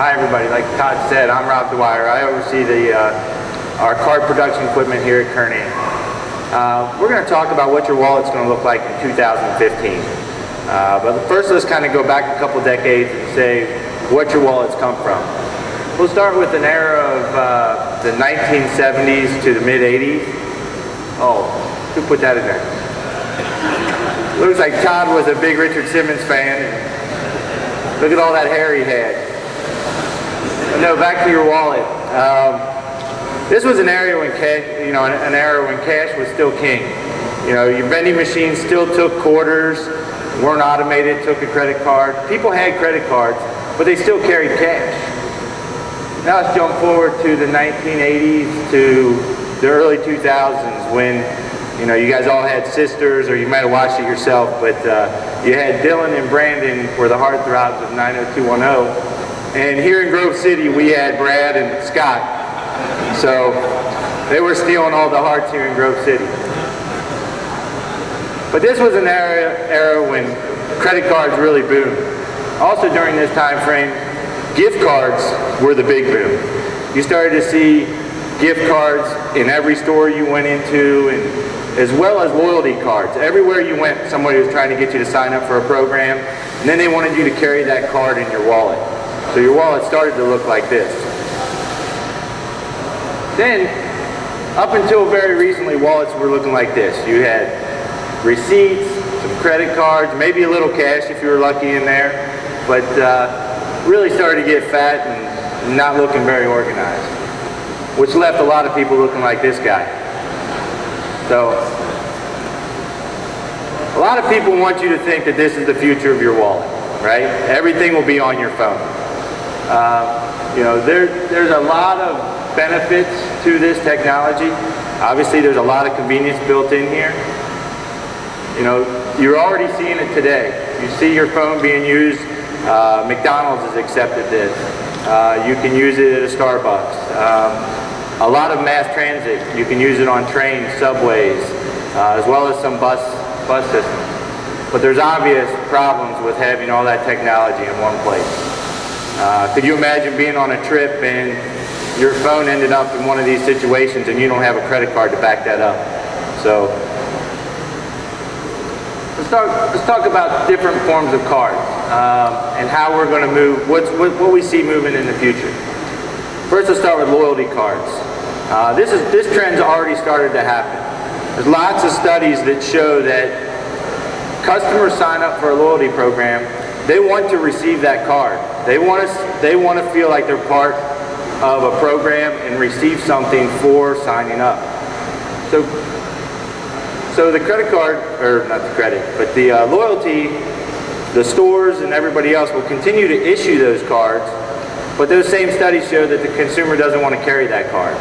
Hi everybody, like Todd said, I'm Rob Dwyer. I oversee our card production equipment here at Kern. We're going to talk about what your wallet's going to look like in 2015. But first let's kind of go back a couple decades and say what your wallets come from. We'll start with an era of the 1970s to the mid-80s. Oh, who put that in there? Looks like Todd was a big Richard Simmons fan. Look at all that hair he had. No, back to your wallet. This was an era when cash was still king. You know, your vending machines still took quarters, weren't automated, took a credit card. People had credit cards, but they still carried cash. Now let's jump forward to the 1980s to the early 2000s when, you know, you guys all had sisters, or you might have watched it yourself, but you had Dylan and Brandon were the heartthrobs of 90210. And here in Grove City, we had Brad and Scott. So they were stealing all the hearts here in Grove City. But this was an era when credit cards really boomed. Also during this time frame, gift cards were the big boom. You started to see gift cards in every store you went into, and as well as loyalty cards. Everywhere you went, somebody was trying to get you to sign up for a program, and then they wanted you to carry that card in your wallet. So your wallet started to look like this. Then, up until very recently, wallets were looking like this. You had receipts, some credit cards, maybe a little cash if you were lucky in there, but really started to get fat and not looking very organized, which left a lot of people looking like this guy. So, a lot of people want you to think that this is the future of your wallet, right? Everything will be on your phone. You know, there's a lot of benefits to this technology. Obviously, there's a lot of convenience built in here. You know, you're already seeing it today. You see your phone being used. McDonald's has accepted this. You can use it at a Starbucks. A lot of mass transit, you can use it on trains, subways, as well as some bus systems. But there's obvious problems with having all that technology in one place. Could you imagine being on a trip and your phone ended up in one of these situations and you don't have a credit card to back that up? So let's talk about different forms of cards and how we're going to move, what we see moving in the future. First, let's start with loyalty cards. This trend's already started to happen. There's lots of studies that show that customers sign up for a loyalty program. They want to receive that card. They want to feel like they're part of a program and receive something for signing up. So the credit card, or not the credit, but the loyalty, the stores and everybody else will continue to issue those cards, but those same studies show that the consumer doesn't want to carry that card.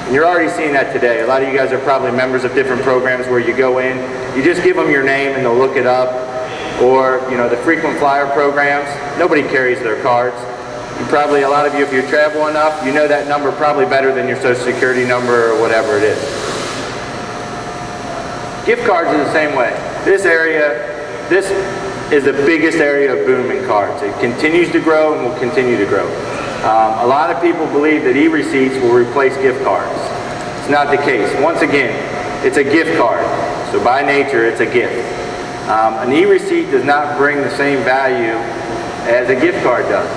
And you're already seeing that today. A lot of you guys are probably members of different programs where you go in, you just give them your name and they'll look it up. Or, you know, the frequent flyer programs, nobody carries their cards. A lot of you, if you travel enough, you know that number probably better than your social security number or whatever it is. Gift cards are the same way. This is the biggest area of boom in cards. It continues to grow and will continue to grow. A lot of people believe that e-receipts will replace gift cards. It's not the case. Once again, it's a gift card. So by nature, it's a gift. An e-receipt does not bring the same value as a gift card does.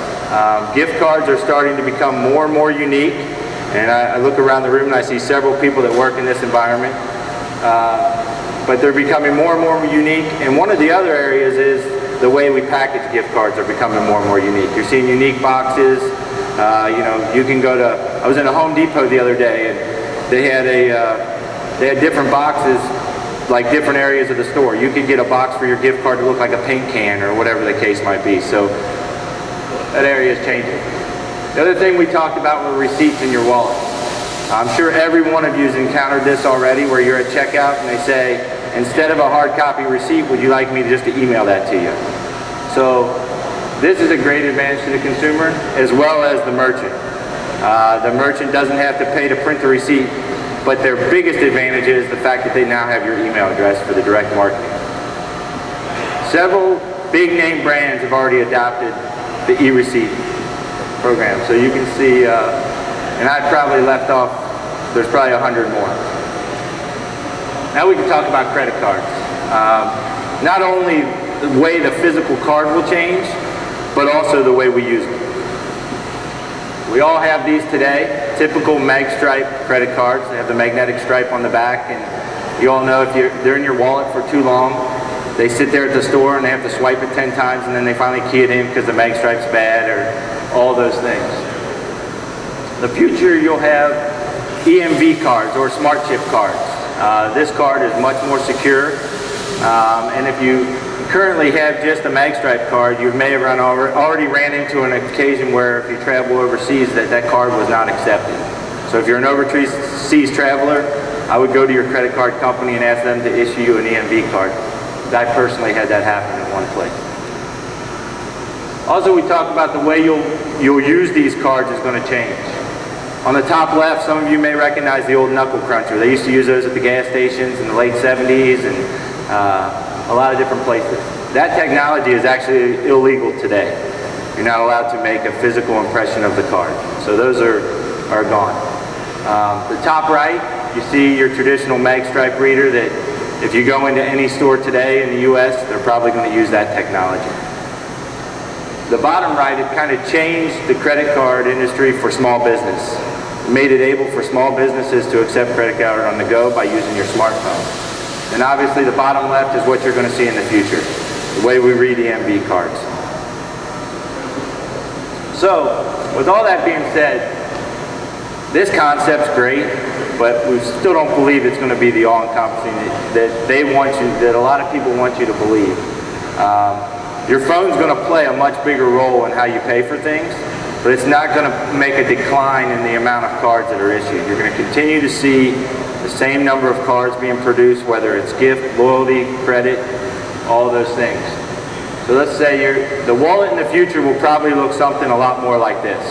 Gift cards are starting to become more and more unique, and I look around the room and I see several people that work in this environment, but they're becoming more and more unique. And one of the other areas is the way we package gift cards are becoming more and more unique. You're seeing unique boxes. You know, you can go to, I was in a Home Depot the other day, and they had different boxes, like different areas of the store. You could get a box for your gift card to look like a paint can or whatever the case might be. So that area is changing. The other thing we talked about were receipts in your wallet. I'm sure every one of you has encountered this already, where you're at checkout and they say, instead of a hard copy receipt, would you like me just to email that to you? So this is a great advantage to the consumer as well as the merchant. The merchant doesn't have to pay to print the receipt, but their biggest advantage is the fact that they now have your email address for the direct marketing. Several big name brands have already adopted the e-receipt program. So you can see, and I've probably left off, there's probably 100 more. Now we can talk about credit cards. Not only the way the physical card will change, but also the way we use them. We all have these today, typical mag stripe credit cards. They have the magnetic stripe on the back, and you all know if they're in your wallet for too long, they sit there at the store and they have to swipe it 10 times and then they finally key it in because the mag stripe's bad, or all those things. In the future you'll have EMV cards or smart chip cards. This card is much more secure, and if you currently have just a mag stripe card, you may have already ran into an occasion where if you travel overseas that card was not accepted. So if you're an overseas traveler, I would go to your credit card company and ask them to issue you an EMV card. I personally had that happen in one place. Also, we talk about the way you'll use these cards is going to change. On the top left, some of you may recognize the old knuckle cruncher. They used to use those at the gas stations in the late 70s and a lot of different places. That technology is actually illegal today. You're not allowed to make a physical impression of the card. So those are gone. The top right, you see your traditional mag stripe reader that if you go into any store today in the US, they're probably going to use that technology. The bottom right, it kind of changed the credit card industry for small business. It made it able for small businesses to accept credit card on the go by using your smartphone. And obviously the bottom left is what you're going to see in the future, the way we read EMV cards. So, with all that being said, this concept's great, but we still don't believe it's going to be the all-encompassing that a lot of people want you to believe. Your phone's going to play a much bigger role in how you pay for things, but it's not going to make a decline in the amount of cards that are issued. You're going to continue to see the same number of cards being produced, whether it's gift, loyalty, credit, all those things. So let's say the wallet in the future will probably look something a lot more like this.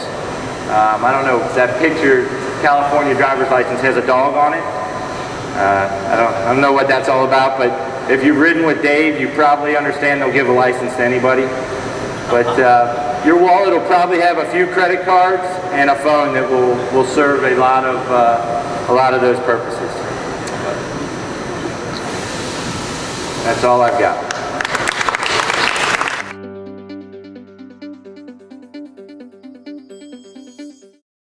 I don't know, that picture, California driver's license has a dog on it. I don't know what that's all about, but if you've ridden with Dave, you probably understand they'll give a license to anybody. But your wallet will probably have a few credit cards and a phone that will serve a lot of those purposes. That's all I've got.